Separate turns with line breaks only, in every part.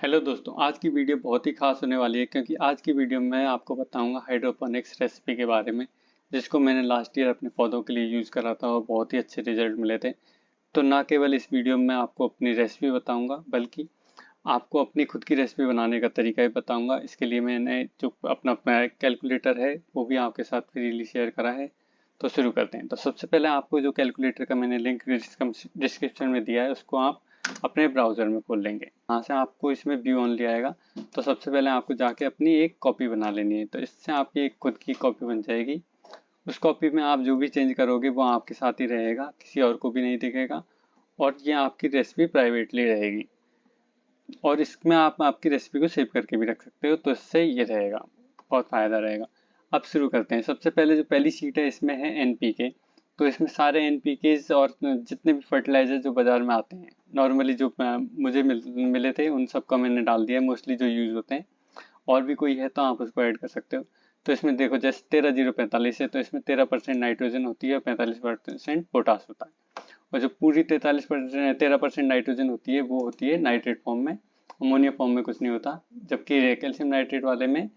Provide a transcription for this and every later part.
Hello दोस्तों, आज की वीडियो बहुत ही खास होने वाली है क्योंकि आज की वीडियो में मैं आपको बताऊंगा हाइड्रोपोनिक्स रेसिपी के बारे में, जिसको मैंने लास्ट ईयर अपने पौधों के लिए यूज़ करा था और बहुत ही अच्छे रिजल्ट मिले थे। तो ना केवल इस वीडियो में मैं आपको अपनी रेसिपी बताऊंगा, बल्कि आपको अपनी खुद की रेसिपी बनाने का तरीका भी बताऊंगा। इसके लिए मैंने जो अपना कैलकुलेटर है वो भी आपके साथ फ्रीली शेयर करा है। तो शुरू करते हैं। तो सबसे पहले आपको जो कैलकुलेटर का मैंने लिंक डिस्क्रिप्शन में दिया है उसको आप अपने ब्राउज़र में खोल लेंगे। यहाँ से आपको इसमें व्यू ओनली आएगा। तो सबसे पहले आपको जाके अपनी एक कॉपी बना लेनी है। तो इससे आपकी एक खुद की कॉपी बन जाएगी। उस कॉपी में आप जो भी चेंज करोगे वो आपके साथ ही रहेगा, किसी और को भी नहीं दिखेगा, और ये आपकी रेसिपी प्राइवेटली रहेगी। और इसमें आप आपकी रेसिपी को सेव करके भी रख सकते हो। तो इससे ये रहेगा, बहुत फ़ायदा रहेगा। अब शुरू करते हैं। सबसे पहले जो पहली शीट है इसमें है एनपीके। तो इसमें सारे एनपीकेज और जितने भी फर्टिलाइजर जो बाजार में आते हैं नॉर्मली, जो मुझे मिले थे उन सब का मैंने डाल दिया है, मोस्टली जो यूज़ होते हैं। और भी कोई है तो आप उसको ऐड कर सकते हो। तो इसमें देखो, जैसे 13,045 है तो इसमें 13% नाइट्रोजन होती है और 45% पोटास होता है। और जो पूरी 13% नाइट्रोजन होती है वो होती है नाइट्रेट फॉर्म में, अमोनिया फॉर्म में कुछ नहीं होता। जबकि कैल्शियम नाइट्रेट वाले में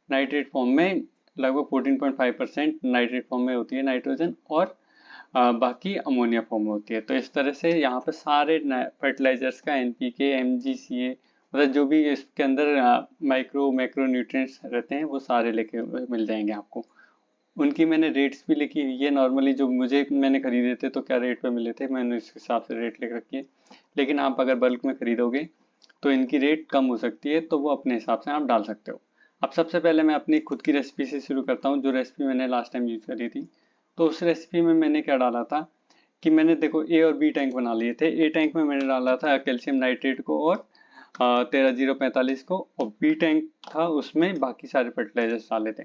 नाइट्रेट फॉर्म में लगभग 14.5% नाइट्रेट फॉर्म में होती है नाइट्रोजन, और बाकी अमोनिया फॉर्म में होती है। तो इस तरह से यहाँ पे सारे फर्टिलाइजर्स का एनपीके, एमजीसीए, मतलब जो भी इसके अंदर माइक्रो मैक्रो न्यूट्रिएंट्स रहते हैं वो सारे लेके मिल जाएंगे आपको। उनकी मैंने रेट्स भी लिखी हुई है। नॉर्मली जो मैंने खरीदे थे तो क्या रेट पे मिले थे मैंने इस हिसाब से रेट लिख रखी है। लेकिन आप अगर बल्क में खरीदोगे तो इनकी रेट कम हो सकती है, तो वो अपने हिसाब से आप डाल सकते हो। अब सबसे पहले मैं अपनी खुद की रेसिपी से शुरू करता हूँ, जो रेसिपी मैंने लास्ट टाइम यूज़ करी थी। तो उस रेसिपी में मैंने क्या डाला था कि मैंने देखो ए और बी टैंक बना लिए थे। ए टैंक में मैंने डाला था कैल्शियम नाइट्रेट को और 13,045 को, और बी टैंक था उसमें बाकी सारे फर्टिलाइजर्स डाले थे।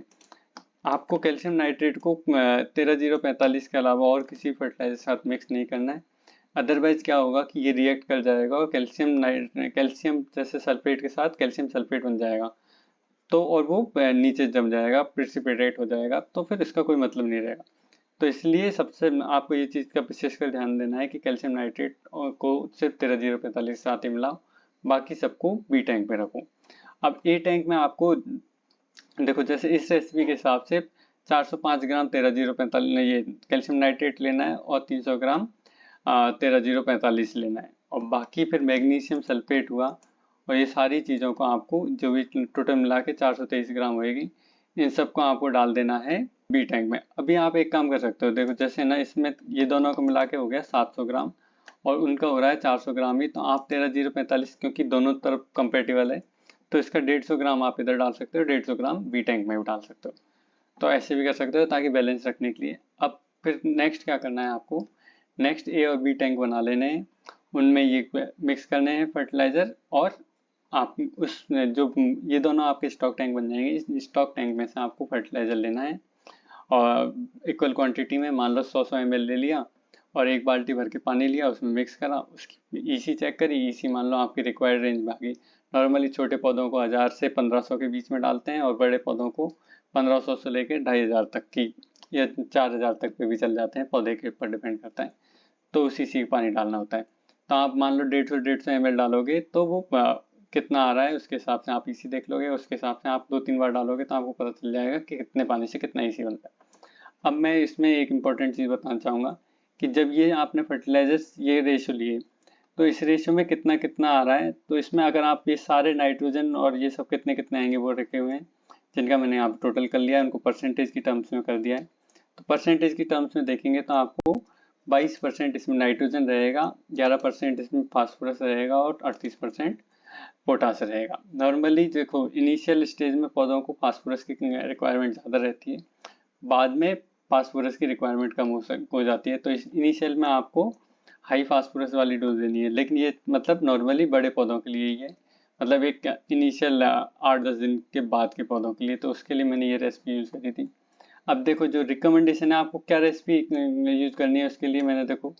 आपको कैल्शियम नाइट्रेट को 13,045 के अलावा और किसी फर्टिलाइजर के साथ मिक्स नहीं करना है। अदरवाइज क्या होगा कि ये रिएक्ट कर जाएगा और कैल्शियम जैसे सल्फेट के साथ कैल्शियम सल्फेट बन जाएगा। तो और वो नीचे जम जाएगा, प्रिसिपिटेट हो जाएगा, तो फिर इसका कोई मतलब नहीं रहेगा। तो इसलिए सबसे आपको ये चीज़ का विशेषकर ध्यान देना है कि कैल्शियम नाइट्रेट को सिर्फ 13,045 के साथ ही मिलाओ, बाकी सबको बी टैंक में रखो। अब ए टैंक में आपको देखो, जैसे इस रेसिपी के हिसाब से 405 ग्राम 13,045 ये कैल्शियम नाइट्रेट लेना है और 300 ग्राम 13,045 लेना है, और बाकी फिर मैग्नीशियम सल्फेट हुआ। और ये सारी चीज़ों को आपको जो भी टोटल मिला के 423 ग्राम होएगी, इन सबको आपको डाल देना है बी टैंक में। अभी आप एक काम कर सकते हो, देखो जैसे ना इसमें ये दोनों को मिला के हो गया 700 ग्राम और उनका हो रहा है 400 ग्राम ही। तो आप 13,045, क्योंकि दोनों तरफ कंपेटिबल है, तो इसका 150 ग्राम आप इधर डाल सकते हो, 150 ग्राम बी टैंक में भी डाल सकते हो। तो ऐसे भी कर सकते हो ताकि बैलेंस रखने के लिए। अब फिर नेक्स्ट क्या करना है आपको, नेक्स्ट ए और बी टैंक बना लेने हैं, उनमें ये मिक्स करने हैं फर्टिलाइजर, और आप उस जो ये दोनों आपके स्टॉक टैंक बन जाएंगे। इस स्टॉक टैंक में से आपको फर्टिलाइजर लेना है और इक्वल क्वांटिटी में, मान लो 100 ml ले लिया और एक बाल्टी भर के पानी लिया, उसमें मिक्स करा, उसकी ईसी चेक करी, ईसी मान लो आपकी रिक्वायर्ड रेंज में आ गई। नॉर्मली छोटे पौधों को 1000 से 1500 के बीच में डालते हैं और बड़े पौधों को 1500 से लेकर 2500 तक की या 4000 तक पे भी चल जाते हैं, पौधे के ऊपर डिपेंड करता है। तो उसी से पानी डालना होता है। तो आप मान लो 150 ml डालोगे तो वो कितना आ रहा है उसके हिसाब से आप ईसी देख लोगे, उसके हिसाब से आप 2-3 बार डालोगे तो आपको पता चल जाएगा कि कितने पानी से कितना ईसी बनता है। अब मैं इसमें एक इम्पॉर्टेंट चीज़ बताना चाहूँगा कि जब ये आपने फर्टिलाइजर्स ये रेशो लिए, तो इस रेशो में कितना कितना आ रहा है। तो इसमें अगर आप ये सारे नाइट्रोजन और ये सब कितने कितने आएंगे वो रखे हुए हैं, जिनका मैंने यहाँ टोटल कर लिया है, उनको परसेंटेज की टर्म्स में कर दिया है। तो परसेंटेज की टर्म्स में देखेंगे तो आपको 22% इसमें नाइट्रोजन रहेगा, 11% इसमें फास्फोरस रहेगा और 38% पोटास रहेगा। नॉर्मली देखो, इनिशियल स्टेज में पौधों को फास्फोरस की रिक्वायरमेंट ज़्यादा रहती है, बाद में फास्फोरस की रिक्वायरमेंट कम हो जाती है। तो इस इनिशियल में आपको हाई फास्फोरस वाली डोज देनी है, लेकिन ये मतलब नॉर्मली बड़े पौधों के लिए ही है, मतलब एक इनिशियल 8-10 दिन के बाद के पौधों के लिए। तो उसके लिए मैंने ये रेसिपी यूज़ करी थी। अब देखो, जो रिकमेंडेशन है आपको क्या रेसिपी यूज़ करनी है, उसके लिए मैंने देखो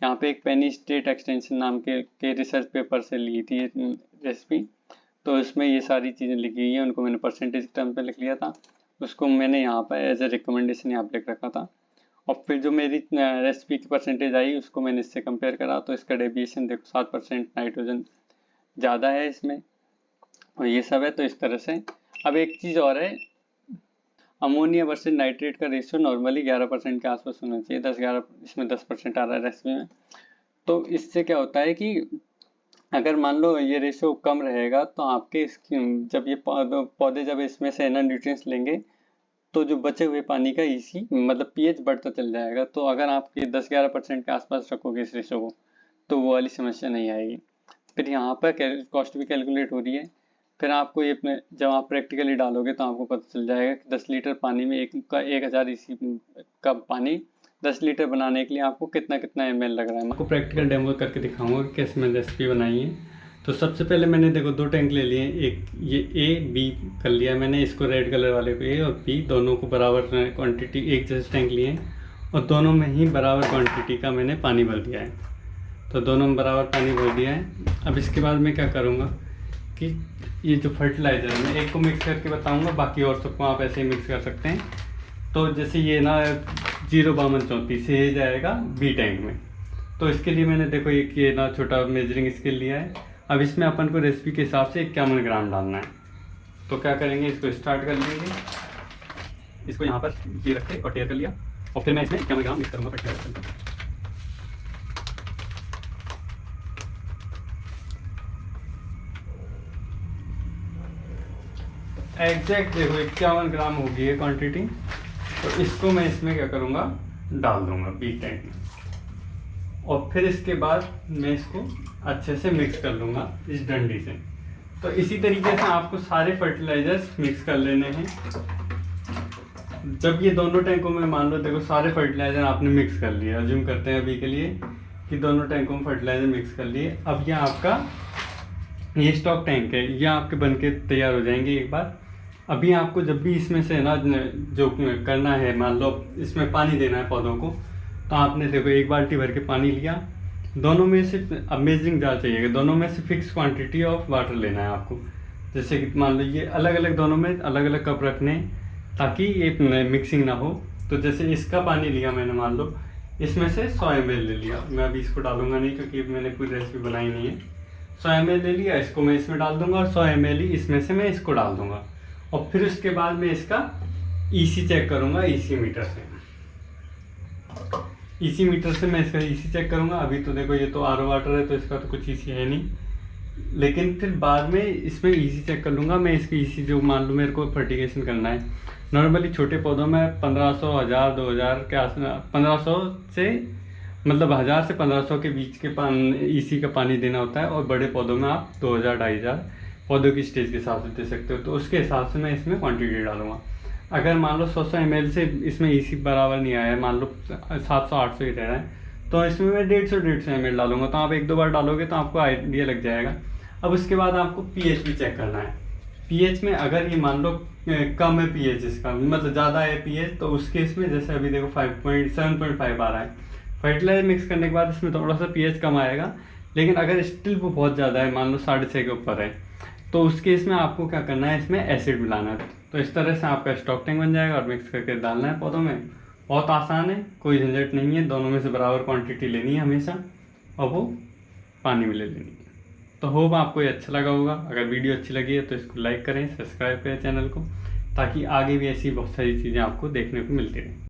यहाँ पे एक पेनी स्टेट एक्सटेंशन नाम के रिसर्च पेपर से ली थी रेसिपी। तो इसमें ये सारी चीज़ें लिखी हुई हैं, उनको मैंने परसेंटेज टर्म पे लिख लिया था, उसको मैंने यहाँ पर एज ए रिकमेंडेशन यहाँ पे लिख रखा था। और फिर जो मेरी रेसिपी की परसेंटेज आई उसको मैंने इससे कंपेयर करा, तो इसका डेविएशन देखो 7% नाइट्रोजन ज़्यादा है इसमें, और ये सब है। तो इस तरह से अब एक चीज़ और है, अमोनिया वर्सेस नाइट्रेट का रेशियो नॉर्मली 11% के आसपास होना चाहिए। 10-11 इसमें 10% आ रहा है रेसिपी में। तो इससे क्या होता है कि अगर मान लो ये रेशियो कम रहेगा तो आपके जब ये पौधे जब इसमें से ना न्यूट्रिएंट्स लेंगे तो जो बचे हुए पानी का ईसी मतलब पीएच बढ़ता चल जाएगा। तो अगर आप ये 10-11% के आसपास रखोगे इस रेशियो को तो वो वाली समस्या नहीं आएगी। फिर यहाँ पर कॉस्ट भी कैलकुलेट हो रही है। फिर आपको ये जब आप प्रैक्टिकली डालोगे तो आपको पता चल जाएगा कि 10 लीटर पानी में 1000 ईसी का पानी 10 लीटर बनाने के लिए आपको कितना कितना ml लग रहा है। मैं आपको प्रैक्टिकल डेमो करके दिखाऊंगा कि कैसे मैंने रेसिपी बनाई है। तो सबसे पहले मैंने देखो 2 टैंक ले लिए, एक ये ए बी कर लिया मैंने, इसको रेड कलर वाले को ए और बी दोनों को बराबर क्वांटिटी एक जैसे टैंक लिए और दोनों में ही बराबर क्वांटिटी का मैंने पानी भर दिया है। तो दोनों में बराबर पानी भर दिया है। अब इसके बाद मैं क्या करूँगा कि ये जो फर्टिलाइज़र है मैं एक को मिक्स करके बताऊँगा, बाकी और सबको आप ऐसे ही मिक्स कर सकते हैं। तो जैसे ये ना 05234 से ये जाएगा बी टैंक में। तो इसके लिए मैंने देखो एक ये ना छोटा मेजरिंग स्केल लिया है। अब इसमें अपन को रेसिपी के हिसाब से 51 ग्राम डालना है। तो क्या करेंगे, इसको स्टार्ट कर लेंगे, इसको यहाँ पर ये रख के और टेयर कर लिया और फिर मैं इसमें 51 ग्राम मिक्स करूँगा फर्टिलाइजर। एग्जैक्ट देखो 51 ग्राम होगी ये क्वांटिटी। तो इसको मैं इसमें क्या करूँगा, डाल दूँगा बी टैंक में और फिर इसके बाद मैं इसको अच्छे से मिक्स कर लूँगा इस डंडी से। तो इसी तरीके से आपको सारे फर्टिलाइजर्स मिक्स कर लेने हैं। जब ये दोनों टैंकों में मान लो देखो सारे फर्टिलाइजर आपने मिक्स कर लिए, अज्यूम करते हैं अभी के लिए कि दोनों टैंकों में फर्टिलाइजर मिक्स कर लिए। अब ये आपका ये स्टॉक टैंक है, ये आपके बन के तैयार हो जाएंगे एक बार। अभी आपको जब भी इसमें से ना जो करना है, मान लो इसमें पानी देना है पौधों को, तो आपने देखो 1 बाल्टी भर के पानी लिया, दोनों में से अब मेजरिंग जार चाहिएगा, दोनों में से फिक्स क्वांटिटी ऑफ वाटर लेना है आपको। जैसे कि मान लो ये अलग अलग दोनों में अलग अलग कप रखने ताकि ये मिक्सिंग ना हो। तो जैसे इसका पानी लिया मैंने, मान लो इसमें से 100 ml ले लिया, मैं अभी इसको डालूंगा नहीं क्योंकि मैंने पूरी रेसिपी बनाई नहीं है। 100 ml ले लिया, इसको मैं इसमें डाल दूंगा और 100 ml ही इसमें से मैं इसको डाल दूंगा। और फिर उसके बाद मैं इसका ईसी चेक करूंगा ईसी मीटर से। ईसी मीटर से मैं इसका ईसी चेक करूंगा। अभी तो देखो ये तो आरओ वाटर है तो इसका तो कुछ ईसी है नहीं, लेकिन फिर बाद में इसमें ईसी चेक कर लूँगा मैं। इसकी ईसी जो मान लो मेरे को फर्टिगेशन करना है, नॉर्मली छोटे पौधों में 1500, 1000, 2000 के आसपास, 1500 से मतलब 1000 से 1500 के बीच के ईसी का पानी देना होता है। और बड़े पौधों में आप 2000, 2500 पौधों की स्टेज के हिसाब से दे सकते हो। तो उसके हिसाब से मैं इसमें क्वांटिटी डालूंगा। अगर मान लो 100 ml से इसमें ईसी बराबर नहीं आया है, मान लो 700-800 ही रह रहा है, तो इसमें मैं 150 ml डालूंगा। तो आप 1-2 बार डालोगे तो आपको आइडिया लग जाएगा। अब उसके बाद आपको पीएच भी चेक करना है। पीएच में अगर ये मान लो कम है पीएच इसका, मतलब ज़्यादा है पीएच, तो उस केस में जैसे अभी देखो 7.5 आ रहा है, फर्टिलाइजर मिक्स करने के बाद इसमें थोड़ा सा पीएच कम आएगा। लेकिन अगर स्टिल वो बहुत ज़्यादा है, मान लो 6.5 के ऊपर है, तो उस केस में आपको क्या करना है, इसमें एसिड मिलाना है। तो इस तरह से आपका स्टॉक टैंक बन जाएगा और मिक्स करके डालना है पौधों में। बहुत आसान है, कोई झंझट नहीं है, दोनों में से बराबर क्वांटिटी लेनी है हमेशा और वो पानी में ले लेनी है। तो होप आपको ये अच्छा लगा होगा। अगर वीडियो अच्छी लगी है तो इसको लाइक करें, सब्सक्राइब करें चैनल को, ताकि आगे भी ऐसी बहुत सारी चीज़ें आपको देखने को मिलती रहें।